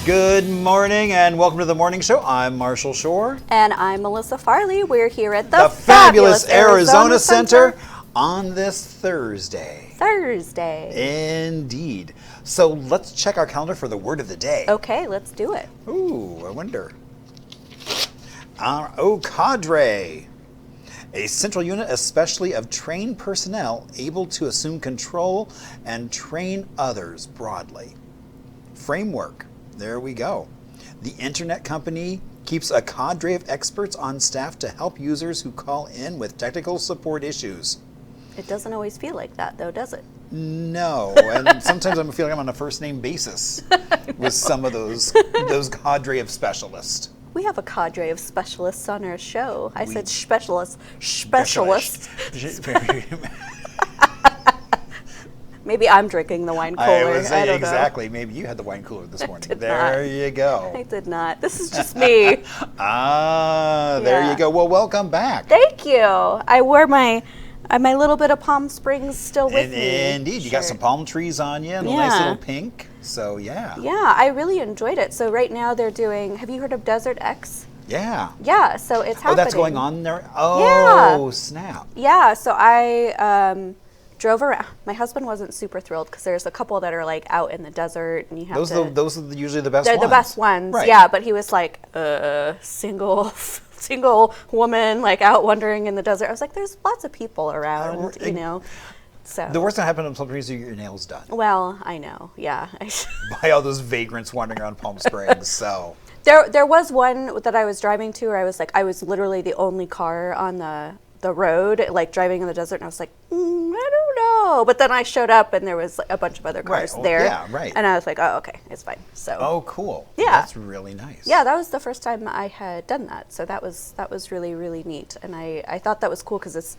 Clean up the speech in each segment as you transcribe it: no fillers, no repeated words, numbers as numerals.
Good morning and welcome to the morning show. I'm Marshall Shore. And I'm Melissa Farley. We're here at the fabulous Arizona Center on this Thursday. Indeed. So let's check our calendar for the word of the day. Okay, let's do it. Ooh, I wonder. Cadre. A central unit especially of trained personnel able to assume control and train others broadly. Framework. There we go. The internet company keeps a cadre of experts on staff to help users who call in with technical support issues. It doesn't always feel like that, though, does it? No, and sometimes I feel like I'm on a first-name basis with some of those cadre of specialists. We have a cadre of specialists on our show. I said specialists. Maybe I'm drinking the wine cooler. I would say I don't exactly. know. Maybe you had the wine cooler this morning. There you go. I did not. This is just me. There you go. Well, welcome back. Thank you. I wore my little bit of Palm Springs still with me. Indeed. You got some palm trees on you and a nice little pink. So, yeah. Yeah, I really enjoyed it. So right now they're doing, have you heard of Desert X? Yeah. Yeah, so it's happening. Oh, that's going on there? Oh, snap. Yeah, so I drove around. My husband wasn't super thrilled because there's a couple that are like out in the desert and you have those are usually the best ones. They're the best ones, right. Yeah, but he was like, single woman, like out wandering in the desert. I was like, there's lots of people around, you know. So the worst that happened in Palm Springs is you get your nails done. Well, I know, yeah. By all those vagrants wandering around Palm Springs, so. There was one that I was driving to where I was literally the only car on the road, like driving in the desert, and I was like, I don't know. But then I showed up and there was a bunch of other cars there. Yeah, right. And I was like, oh, okay, it's fine. So. Oh, cool. Yeah. That's really nice. Yeah, that was the first time I had done that. So that was really, really neat. And I thought that was cool because it's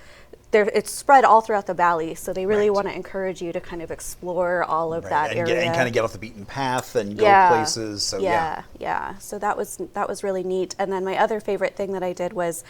spread all throughout the valley. So they really want to encourage you to kind of explore all of that area. And kind of get off the beaten path and go places. So yeah. So that was really neat. And then my other favorite thing that I did was,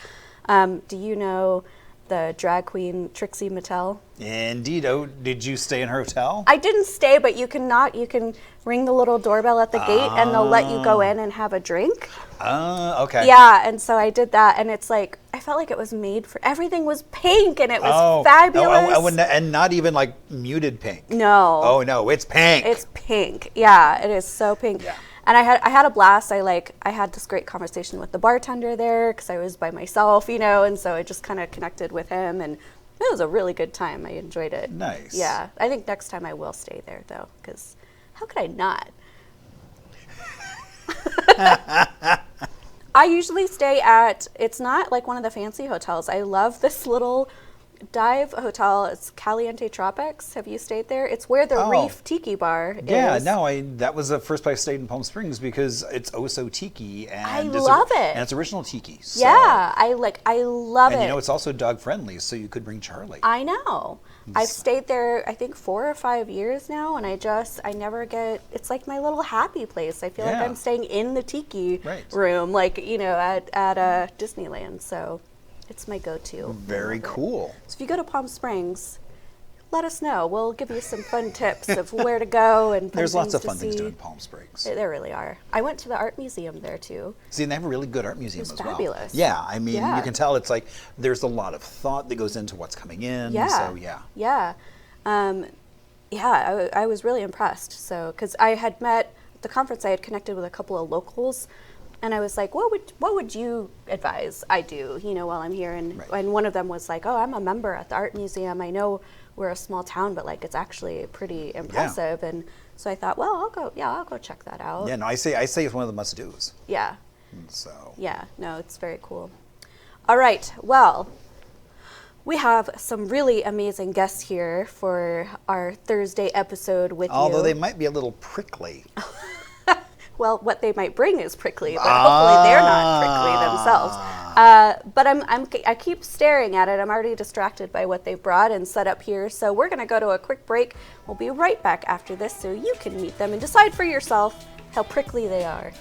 do you know the drag queen Trixie Mattel? Indeed. Oh, did you stay in her hotel? I didn't stay, but you can ring the little doorbell at the gate and they'll let you go in and have a drink. Okay. Yeah, and so I did that, and it's like, I felt like it was made for, everything was pink and it was fabulous. And not even like muted pink. No. Oh no, it's pink. It's pink. Yeah, it is so pink. Yeah. And I had a blast. I had this great conversation with the bartender there because I was by myself, you know, and so I just kind of connected with him, and it was a really good time. I enjoyed it. Nice. Yeah. I think next time I will stay there though, because how could I not? I usually stay at, it's not like one of the fancy hotels. I love this little dive hotel. It's Caliente Tropics. Have you stayed there? It's where the Reef Tiki Bar is. Yeah, no, that was the first place I stayed in Palm Springs because it's Oso Tiki, and I love it. And it's original tiki. So. Yeah, I love it. And you know, it's also dog friendly, so you could bring Charlie. I know. I've stayed there, I think 4 or 5 years now, and I never get, it's like my little happy place. I feel like I'm staying in the tiki room, like, you know, at Disneyland. So it's my go-to. Very cool. So if you go to Palm Springs, let us know. We'll give you some fun tips of where to go and there's lots of fun things to do in Palm Springs. There really are. I went to the art museum there too. See, and they have a really good art museum as well. Fabulous. Yeah, I mean, you can tell it's like there's a lot of thought that goes into what's coming in. Yeah. So yeah. Yeah. I was really impressed. So, because I had met at the conference, I had connected with a couple of locals. And I was like, what would you advise I do, you know, while I'm here? And one of them was like, oh, I'm a member at the art museum. I know we're a small town, but like it's actually pretty impressive. Yeah. And so I thought, well, I'll go check that out. Yeah, no, I say it's one of the must-dos. Yeah. So. Yeah, no, it's very cool. All right, well, we have some really amazing guests here for our Thursday episode with you. Although they might be a little prickly. Well, what they might bring is prickly, but hopefully they're not prickly themselves. But I keep staring at it. I'm already distracted by what they've brought and set up here. So we're going to go to a quick break. We'll be right back after this so you can meet them and decide for yourself how prickly they are.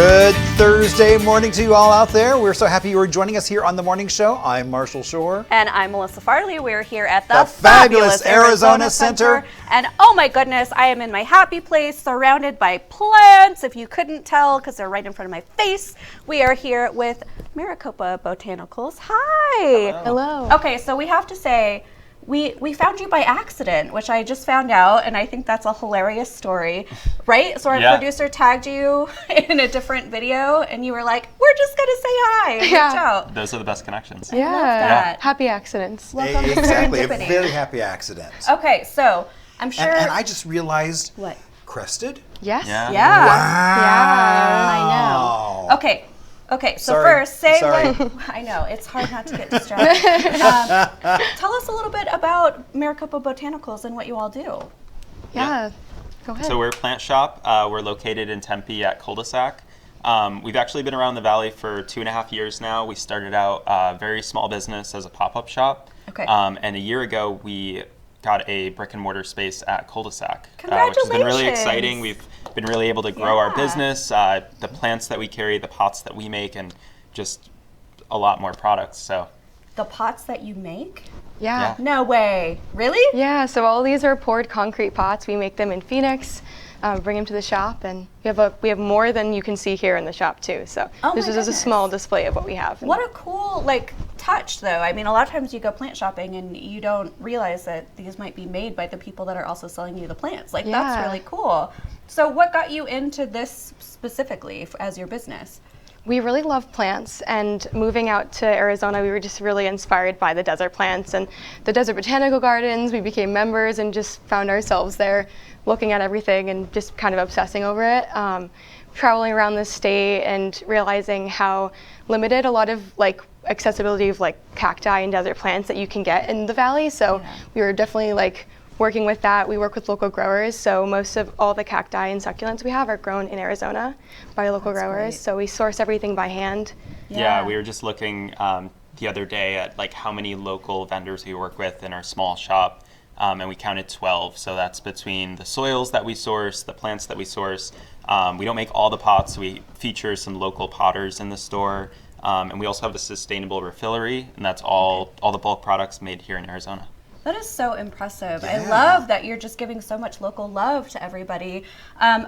Good Thursday morning to you all out there. We're so happy you are joining us here on The Morning Show. I'm Marshall Shore. And I'm Melissa Farley. We're here at the fabulous Arizona Center. And oh my goodness, I am in my happy place surrounded by plants. If you couldn't tell, because they're right in front of my face, we are here with Maricopa Botanicals. Hi. Hello. Okay, so we have to say, we found you by accident, which I just found out, and I think that's a hilarious story, right? So our producer tagged you in a different video, and you were like, we're just going to say hi and reach out. Those are the best connections. Yeah. I love that. Happy accidents. Welcome to Exactly, a serendipity. very happy accident. Okay, so I'm sure... And I just realized, What? crested? Yes. Yeah. Yeah. Wow. I know. Okay, so Sorry. first, say Sorry. what... I know, it's hard not to get distracted. Tell us a little bit about Maricopa Botanicals and what you all do. Yeah. Go ahead. So we're a plant shop. We're located in Tempe at Cul-de-sac. We've actually been around the valley for 2.5 years now. We started out a very small business as a pop-up shop. Okay. And a year ago, we got a brick and mortar space at Cul-de-sac, which Congratulations. has been really exciting. We've been really able to grow our Yeah. business, the plants that we carry, the pots that we make, and just a lot more products. So The pots that you make? yeah. No way. Really? Yeah, so all these are poured concrete pots. We make them in Phoenix, bring them to the shop, and we have more than you can see here in the shop too. So Oh this my is just a goodness. small display of what we have. What a cool touch though. I mean, a lot of times you go plant shopping and you don't realize that these might be made by the people that are also selling you the plants. That's Yeah. really cool. So what got you into this specifically as your business? We really love plants, and moving out to Arizona, we were just really inspired by the desert plants and the desert botanical gardens. We became members and just found ourselves there looking at everything and just kind of obsessing over it. Traveling around the state and realizing how limited a lot of accessibility of cacti and desert plants that you can get in the valley. So we were definitely working with that. We work with local growers, so most of all the cacti and succulents we have are grown in Arizona by local growers. great. So we source everything by hand. Yeah, we were just looking the other day at how many local vendors we work with in our small shop, and we counted 12. So that's between the soils that we source, the plants that we source. We don't make all the pots. We feature some local potters in the store, and we also have the sustainable refillery, and that's all the bulk products made here in Arizona. That is so impressive. I Yeah. love that you're just giving so much local love to everybody.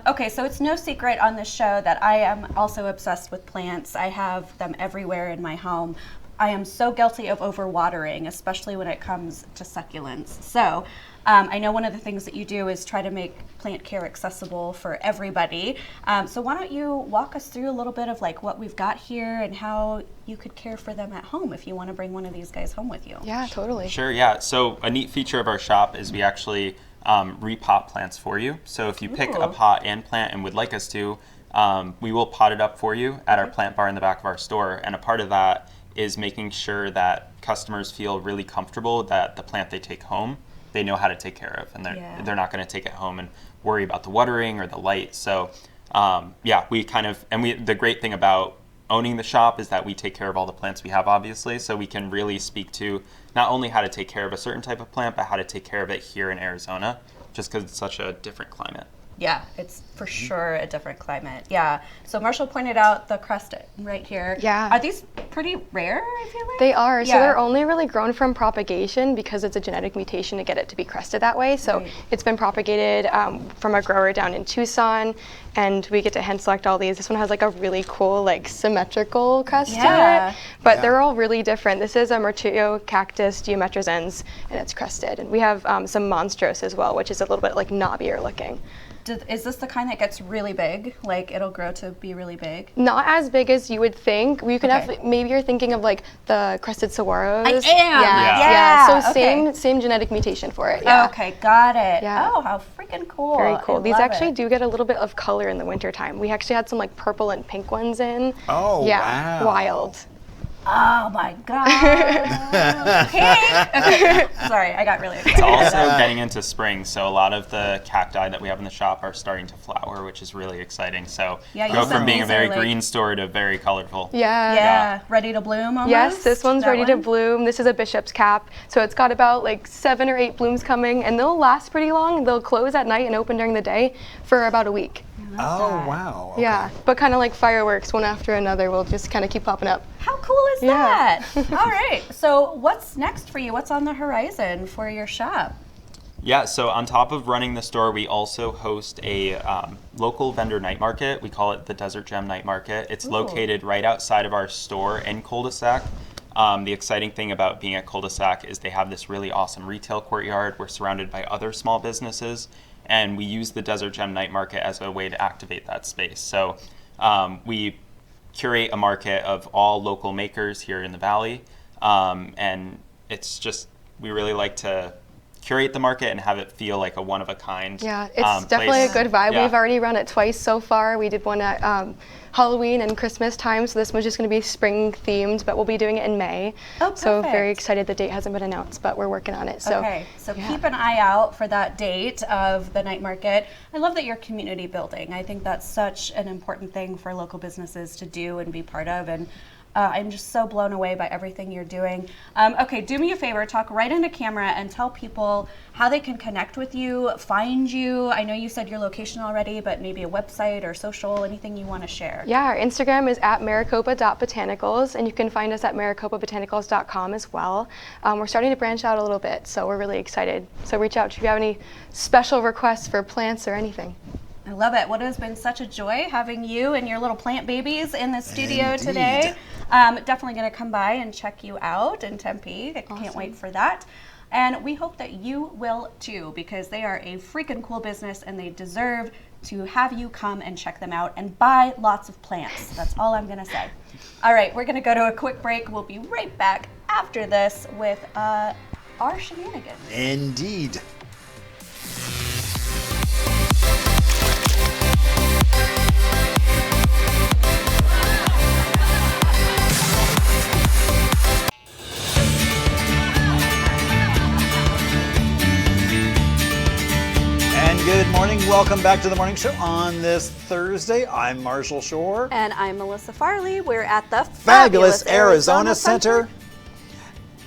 Okay, so it's no secret on this show that I am also obsessed with plants. I have them everywhere in my home. I am so guilty of overwatering, especially when it comes to succulents. So I know one of the things that you do is try to make plant care accessible for everybody. So why don't you walk us through a little bit of what we've got here and how you could care for them at home if you want to bring one of these guys home with you. Yeah, totally. Sure, yeah. So a neat feature of our shop is we actually repot plants for you. So if you pick a Ooh. pot and plant and would like us to, we will pot it up for you at our plant bar in the back of our store. And a part of that is making sure that customers feel really comfortable that the plant they take home, they know how to take care of, and they're not going to take it home and worry about the watering or the light. So the great thing about owning the shop is that we take care of all the plants we have, obviously, so we can really speak to not only how to take care of a certain type of plant, but how to take care of it here in Arizona, just because it's such a different climate. Yeah, it's for sure a different climate. Yeah. So Marshall pointed out the crested right here. Yeah. Are these pretty rare, I feel like? They are. Yeah. So they're only really grown from propagation because it's a genetic mutation to get it to be crested that way. So Right. it's been propagated from a grower down in Tucson, and we get to hand select all these. This one has a really cool symmetrical crest Yeah. to it, but Yeah. they're all really different. This is a Martillo cactus geometricans, and it's crested. And we have some monstros as well, which is a little bit knobbier looking. Is this the kind that gets really big? It'll grow to be really big? Not as big as you would think. You can Okay. have, maybe you're thinking of the crested saguaros. I am. Yeah. Yeah. So Okay. same genetic mutation for it. Yeah. Okay, got it. Yeah. Oh, how freaking cool. Very cool. I These love actually it. do get a little bit of color in the wintertime. We actually had some purple and pink ones in. Oh, Yeah. wow. Wild. Oh my God. Pink. Okay. Sorry, I got really It's excited. also getting into spring, so a lot of the cacti that we have in the shop are starting to flower, which is really exciting. So Yeah, you go said from being a these very are, green store to very colorful. Yeah. Yeah, ready to bloom almost? Yes, this one's That ready to one? bloom. This is a bishop's cap. So it's got about 7 or 8 blooms coming, and they'll last pretty long. They'll close at night and open during the day for about a week. Oh, wow. Okay. Yeah, but kind of like fireworks, one after another will just kind of keep popping up. How cool is that? All right. So what's next for you? What's on the horizon for your shop? Yeah, so on top of running the store, we also host a local vendor night market. We call it the Desert Gem Night Market. It's located right outside of our store in Cul-de-sac. The exciting thing about being at Cul-de-sac is they have this really awesome retail courtyard. We're surrounded by other small businesses, and we use the Desert Gem Night Market as a way to activate that space. So we curate a market of all local makers here in the Valley, and it's just, we really like to curate the market and have it feel like a one-of-a-kind Yeah, it's definitely place. a good vibe. Yeah. We've already run it twice so far. We did one at Halloween and Christmas time, so this one's just going to be spring themed, but we'll be doing it in May. Oh, so perfect. very excited. The date hasn't been announced, but we're working on it. So Okay, so keep an eye out for that date of the night market. I love that you're community building. I think that's such an important thing for local businesses to do and be part of, and I'm just so blown away by everything you're doing. Okay, do me a favor, talk right into camera and tell people how they can connect with you, find you. I know you said your location already, but maybe a website or social, anything you want to share. yeah, our Instagram is at maricopa.botanicals, and you can find us at maricopabotanicals.com as well. We're starting to branch out a little bit, so we're really excited. So reach out if you have any special requests for plants or anything. I love it. Well, it has been such a joy having you and your little plant babies in the studio Indeed. today. Definitely going to come by and check you out in Tempe. I can't wait for that. And we hope that you will too, because they are a freaking cool business and they deserve to have you come and check them out and buy lots of plants. That's all I'm going to say. All right, we're going to go to a quick break. We'll be right back after this with our shenanigans. Indeed. Good morning. Welcome back to the morning show on this Thursday. I'm Marshall Shore. And I'm Melissa Farley. We're at the Fabulous Arizona Center.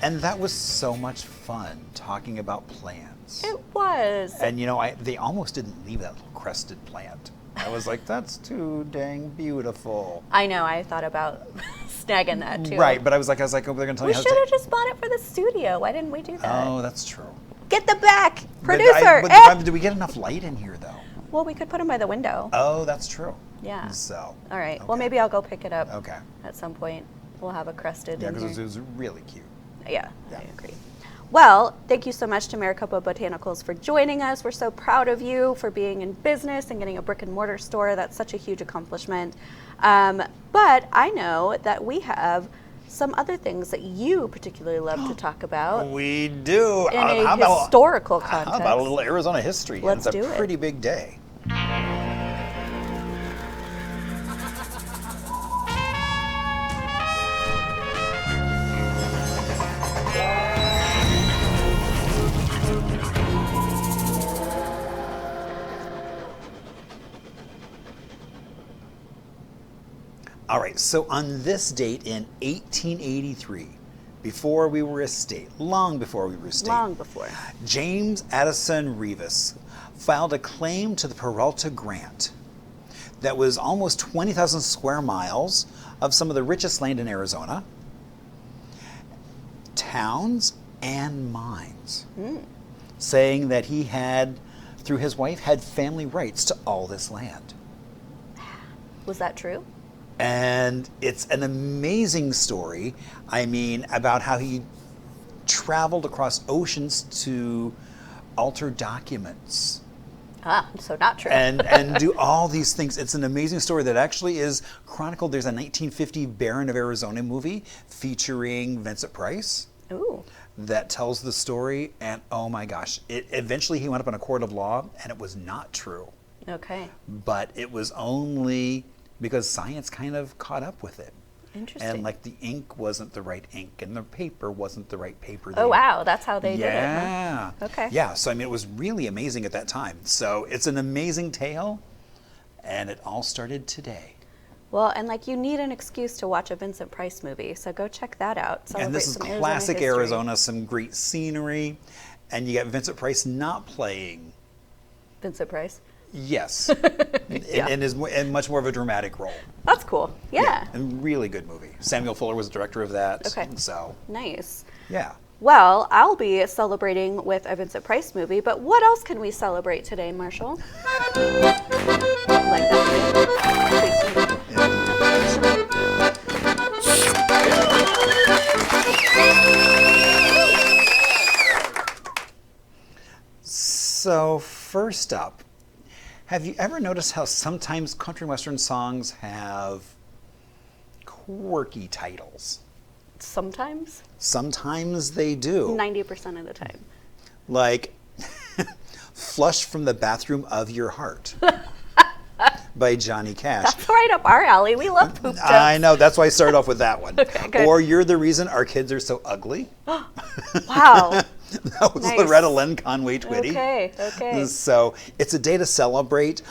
And that was so much fun talking about plants. It was. And you know, they almost didn't leave that little crested plant. I was like, that's too dang beautiful. I know, I thought about snagging that too. Right, but I was like, oh, they're going to tell me We how should to have just bought it for the studio. Why didn't we do that? Oh, that's true. Get the back, But producer. do we get enough light in here, though? Well, we could put them by the window. Oh, that's true. Yeah. So. All right. Okay. Well, maybe I'll go pick it up. Okay. At some point. We'll have a crested Yeah, in because here. it was really cute. Yeah, Yeah. I agree. Well, thank you so much to Maricopa Botanicals for joining us. We're so proud of you for being in business and getting a brick and mortar store. That's such a huge accomplishment. But I know that we have some other things that you particularly love to talk about. We do. In a historical context. How about a little Arizona history? Let's do it. It's a pretty big day. All right, so on this date in 1883, before we were a state, long before we were a state, Long before. James Addison Revis filed a claim to the Peralta Grant that was almost 20,000 square miles of some of the richest land in Arizona, towns and mines, saying that he had, through his wife, had family rights to all this land. Was that true? And it's an amazing story. I mean, about how he traveled across oceans to alter documents Ah, so not true. and do all these things. It's an amazing story that actually is chronicled. There's a 1950 Baron of Arizona movie featuring Vincent Price Ooh. that tells the story. And oh my gosh, eventually he went up in a court of law and it was not true. Okay. But it was only because science kind of caught up with it. Interesting. And like the ink wasn't the right ink and the paper wasn't the right paper. Oh, wow. That's how they did it. Yeah. Huh? Okay. Yeah. So, I mean, it was really amazing at that time. So it's an amazing tale. And it all started today. Well, and like you need an excuse to watch a Vincent Price movie, so go check that out. And this is Celebrate some classic history. Arizona, some great scenery. And you got Vincent Price not playing. Vincent Price. Yes. And is in much more of a dramatic role. That's cool. Yeah. And really good movie. Samuel Fuller was the director of that. Okay. So, Nice. yeah. Well, I'll be celebrating with a Vincent Price movie, but what else can we celebrate today, Marshall? Like that. So, first up, have you ever noticed how sometimes country and western songs have quirky titles? Sometimes. Sometimes they do. 90% of the time. Like, Flush from the Bathroom of Your Heart by Johnny Cash. That's right up our alley. We love poop jokes. I know, that's why I started off with that one. Okay, good. Or You're the Reason Our Kids Are So Ugly. Wow. That was Nice. Loretta Lynn Conway Twitty. Okay. So it's a day to celebrate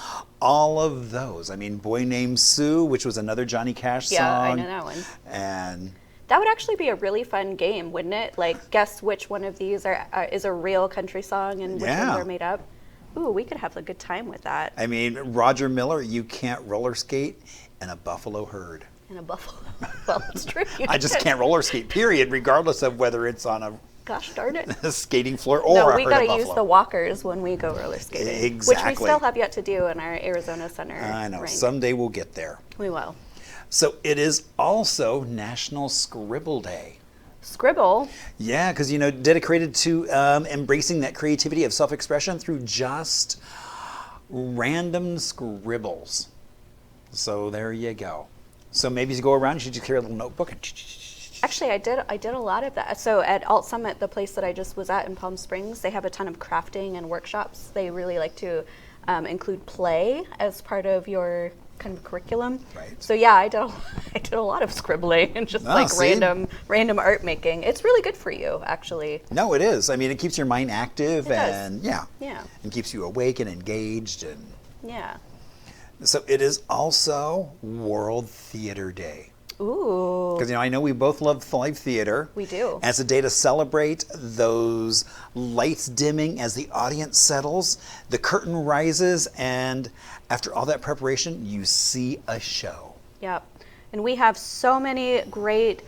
all of those. I mean, Boy Named Sue, which was another Johnny Cash song. Yeah, I know that one. And That would actually be a really fun game, wouldn't it? Like, guess which one of these is a real country song and which Yeah. ones are made up. Ooh, we could have a good time with that. I mean, Roger Miller, You Can't Roller Skate in a Buffalo Herd. In a buffalo. Well, it's true. I just can't roller skate, period, regardless of whether it's on a Gosh darn it. skating floor or No, a we herd got of to use buffalo. the walkers when we go roller skating. Exactly. Which we still have yet to do in our Arizona Center. I know. rink. Someday we'll get there. We will. So it is also National Scribble Day. Scribble. Yeah, because, dedicated to embracing that creativity of self-expression through just random scribbles. So there you go. So maybe as you go around, you should just carry a little notebook and Actually, I did a lot of that. So at Alt Summit, the place that I just was at in Palm Springs, they have a ton of crafting and workshops. They really like to include play as part of your kind of curriculum. Right. So yeah, I did a lot of scribbling and just see? random art making. It's really good for you, actually. No, it is. I mean, it keeps your mind active It does. and Yeah. and keeps you awake and engaged. And Yeah. so it is also World Theater Day. Ooh. Because, I know we both love live theater. We do. And it's a day to celebrate those lights dimming as the audience settles, the curtain rises, and after all that preparation, you see a show. Yep. And we have so many great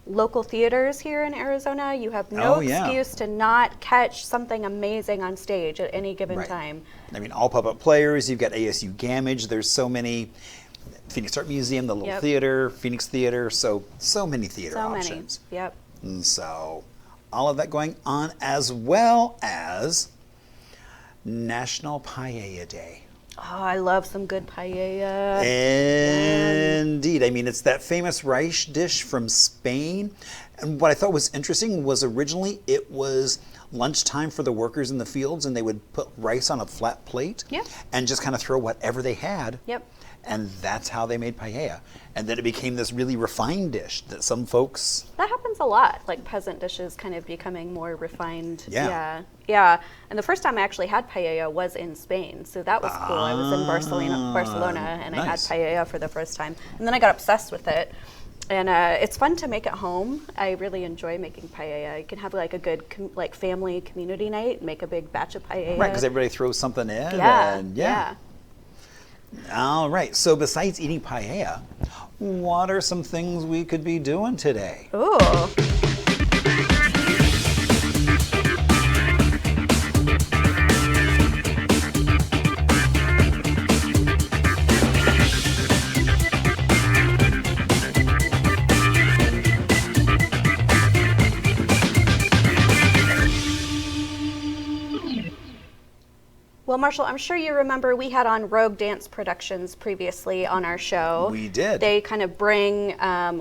local theaters here in Arizona. You have no Oh, yeah. excuse to not catch something amazing on stage at any given Right. time. I mean, all puppet players, you've got ASU Gamage, there's so many, Phoenix Art Museum, the Little Yep. Theater, Phoenix Theater, so many theater So options. many. Yep. And so all of that going on, as well as National Paella Day. Oh, I love some good paella. Indeed. I mean, it's that famous rice dish from Spain. And what I thought was interesting was originally it was lunchtime for the workers in the fields, and they would put rice on a flat plate Yep. and just kind of throw whatever they had. Yep. And that's how they made paella. And then it became this really refined dish that some folks... That happens a lot, like peasant dishes kind of becoming more refined. Yeah. Yeah. And the first time I actually had paella was in Spain, so that was cool. I was in Barcelona and I had nice. paella for the first time. And then I got obsessed with it. And it's fun to make at home. I really enjoy making paella. You can have like a good family community night, make a big batch of paella. Right, because everybody throws something in. Yeah, And yeah. All right, so besides eating paella, what are some things we could be doing today? Ooh. Well, Marshall, I'm sure you remember we had on Rogue Dance Productions previously on our show. We did. They kind of bring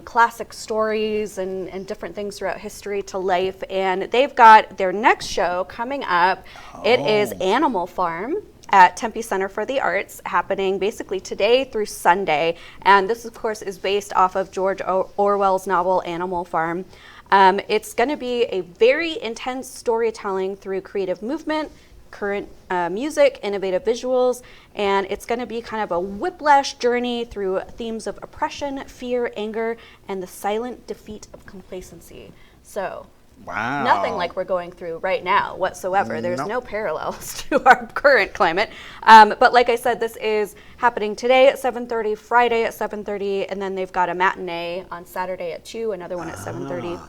classic stories and different things throughout history to life. And they've got their next show coming up. It is Animal Farm at Tempe Center for the Arts, happening basically today through Sunday. And this, of course, is based off of George Orwell's novel Animal Farm. It's going to be a very intense storytelling through creative movement, current music, innovative visuals, and it's going to be kind of a whiplash journey through themes of oppression, fear, anger, and the silent defeat of complacency. So Wow. Nothing like we're going through right now whatsoever. There's no parallels to our current climate. But like I said, this is happening today at 7:30, Friday at 7:30, and then they've got a matinee on Saturday at 2, another one at 7:30.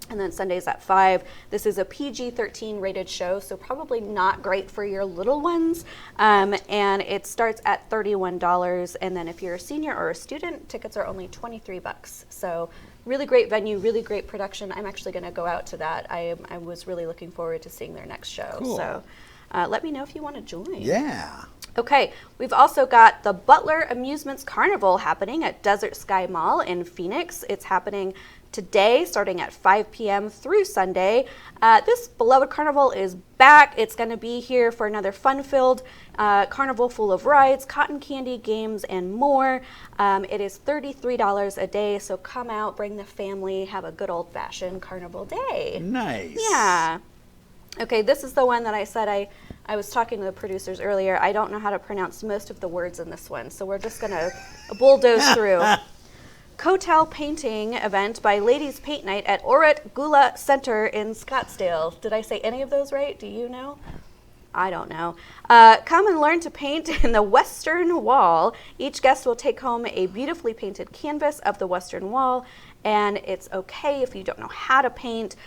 And then Sundays at 5. This is a PG-13 rated show, so probably not great for your little ones. And it starts at $31. And then if you're a senior or a student, tickets are only $23. So really great venue, really great production. I'm actually going to go out to that. I was really looking forward to seeing their next show. Cool. So let me know if you want to join. Yeah. Okay, we've also got the Butler Amusements Carnival happening at Desert Sky Mall in Phoenix. It's happening today, starting at 5 p.m. through Sunday. This beloved carnival is back. It's going to be here for another fun-filled carnival full of rides, cotton candy, games, and more. It is $33 a day, so come out, bring the family, have a good old-fashioned carnival day. Nice. Yeah. Okay, this is the one that I said I was talking to the producers earlier. I don't know how to pronounce most of the words in this one, so we're just going to bulldoze through. Cotel painting event by Ladies Paint Night at Oret Gula Center in Scottsdale. Did I say any of those right? Do you know? I don't know. Come and learn to paint in the Western Wall. Each guest will take home a beautifully painted canvas of the Western Wall, and it's okay if you don't know how to paint.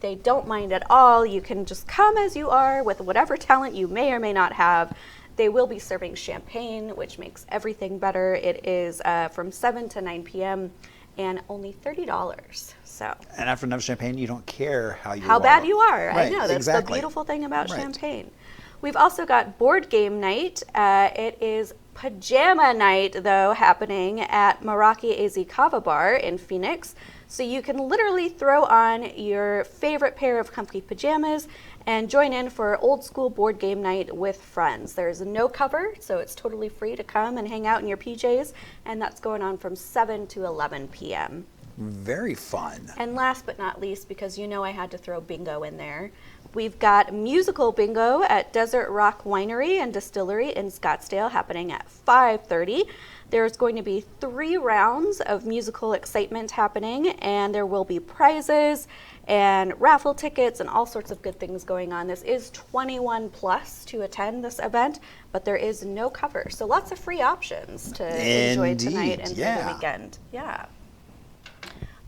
They don't mind at all. You can just come as you are with whatever talent you may or may not have. They will be serving champagne, which makes everything better. It is from 7 to 9 p.m. and only $30. So. And after enough champagne, you don't care how bad you are. Right, I know, that's exactly. the beautiful thing about Right. champagne. We've also got board game night. It is pajama night, though, happening at Meraki AZ Kava Bar in Phoenix. So you can literally throw on your favorite pair of comfy pajamas and join in for old school board game night with friends. There's no cover, so it's totally free to come and hang out in your PJs, and that's going on from 7 to 11 p.m. Very fun. And last but not least, because you know I had to throw bingo in there, we've got musical bingo at Desert Rock Winery and Distillery in Scottsdale happening at 5:30. There's going to be 3 rounds of musical excitement happening, and there will be prizes and raffle tickets and all sorts of good things going on. This is 21 plus to attend this event, but there is no cover. So lots of free options to enjoy tonight and through the weekend. Yeah.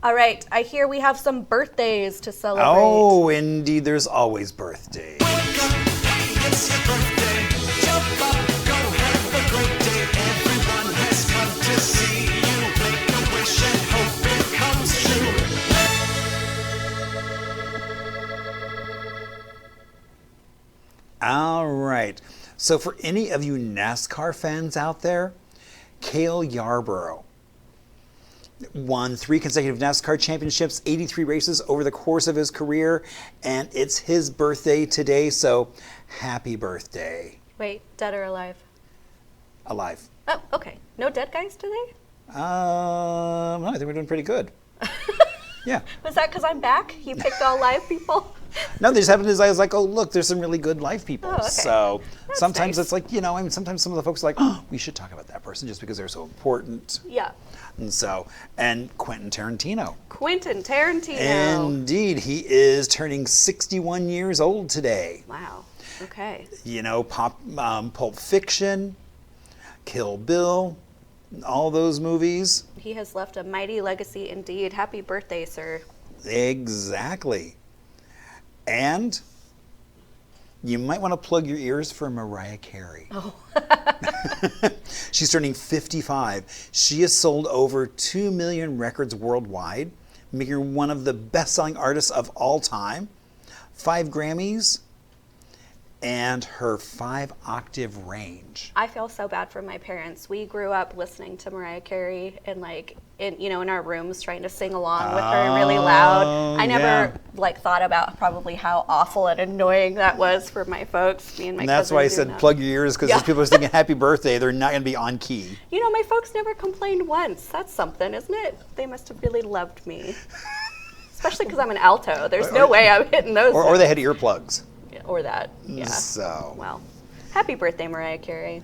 All right, I hear we have some birthdays to celebrate. Oh, indeed, there's always birthdays. It's your birthday. Jump up, go have a great day. Everyone has come to see you. Make a wish and hope it comes true. All right. So for any of you NASCAR fans out there, Cale Yarborough won 3 consecutive NASCAR championships, 83 races over the course of his career, and it's his birthday today, so happy birthday. Wait, dead or alive? Alive. Oh, okay. No dead guys today? No, I think we're doing pretty good. Yeah. Was that because I'm back? You picked all live people? No, they just happened to, I was like, oh, look, there's some really good live people. Oh, okay. So That's sometimes nice. it's like, I mean, sometimes some of the folks are like, oh, we should talk about that person just because they're so important. Yeah. And Quentin Tarantino. Quentin Tarantino. Indeed, he is turning 61 years old today. Wow. Okay. Pulp Fiction, Kill Bill, all those movies. He has left a mighty legacy indeed. Happy birthday, sir. Exactly. And you might want to plug your ears for Mariah Carey. Oh. She's turning 55. She has sold over 2 million records worldwide, making her one of the best-selling artists of all time. 5 Grammys, and her 5-octave range. I feel so bad for my parents. We grew up listening to Mariah Carey and in our rooms trying to sing along with her really loud. I never thought about probably how awful and annoying that was for my folks. Me and my And that's why I said plug your ears, because if people are singing happy birthday, they're not going to be on key. My folks never complained once. That's something, isn't it? They must have really loved me. Especially because I'm an alto. There's no way I'm hitting those. Or they had earplugs. Or that, yeah. So. Well, happy birthday, Mariah Carey.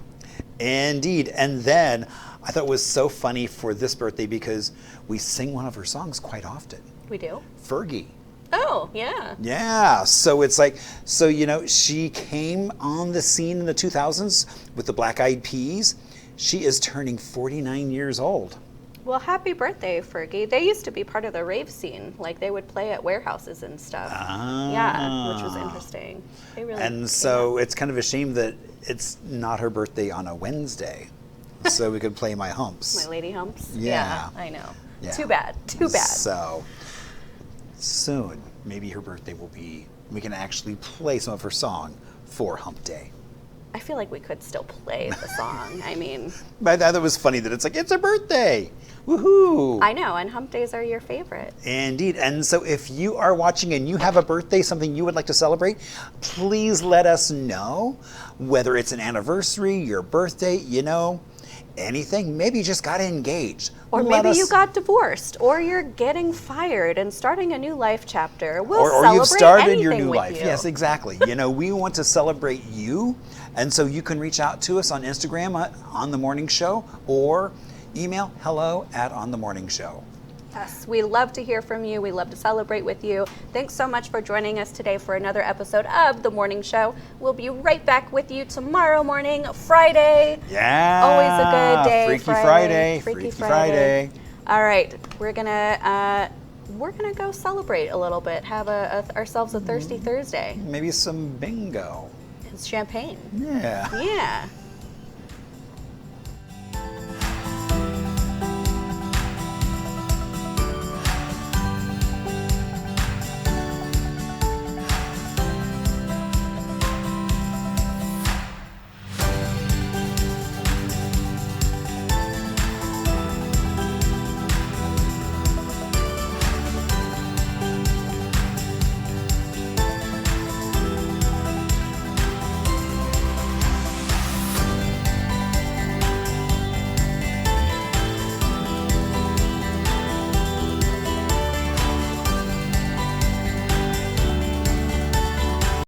Indeed. And then I thought it was so funny for this birthday because we sing one of her songs quite often. We do? Fergie. Oh, yeah. Yeah, so it's like, so, you know, she came on the scene in the 2000s with the Black Eyed Peas. She is turning 49 years old. Well, happy birthday, Fergie. They used to be part of the rave scene. Like, they would play at warehouses and stuff. Yeah, which was interesting. They really And so it's kind of a shame that it's not her birthday on a Wednesday. So we could play My Humps. My lady humps. Yeah. I know. Yeah. Too bad. Too bad. So soon, maybe her birthday will be, we can actually play some of her song for Hump Day. I feel like we could still play the song. I mean, But I thought it was funny that it's like, it's her birthday. Woohoo. I know, and hump days are your favorite. Indeed. And so if you are watching and you have a birthday, something you would like to celebrate, please let us know. Whether it's an anniversary, your birthday, you know, anything. Maybe you just got engaged. Or Let maybe us- you got divorced, or you're getting fired and starting a new life chapter. We'll or celebrate you've started your anything new with life. you. Yes, exactly. You know, we want to celebrate you. And so you can reach out to us on Instagram on The Morning Show, or email hello@onthemorningshow. Yes, we love to hear from you. We love to celebrate with you. Thanks so much for joining us today for another episode of The Morning Show. We'll be right back with you tomorrow morning, Friday. Yeah. Always a good day. Freaky Friday. Freaky Friday. All right, we're gonna go celebrate a little bit. Have ourselves a thirsty Thursday. Maybe some bingo. It's champagne. Yeah. Yeah.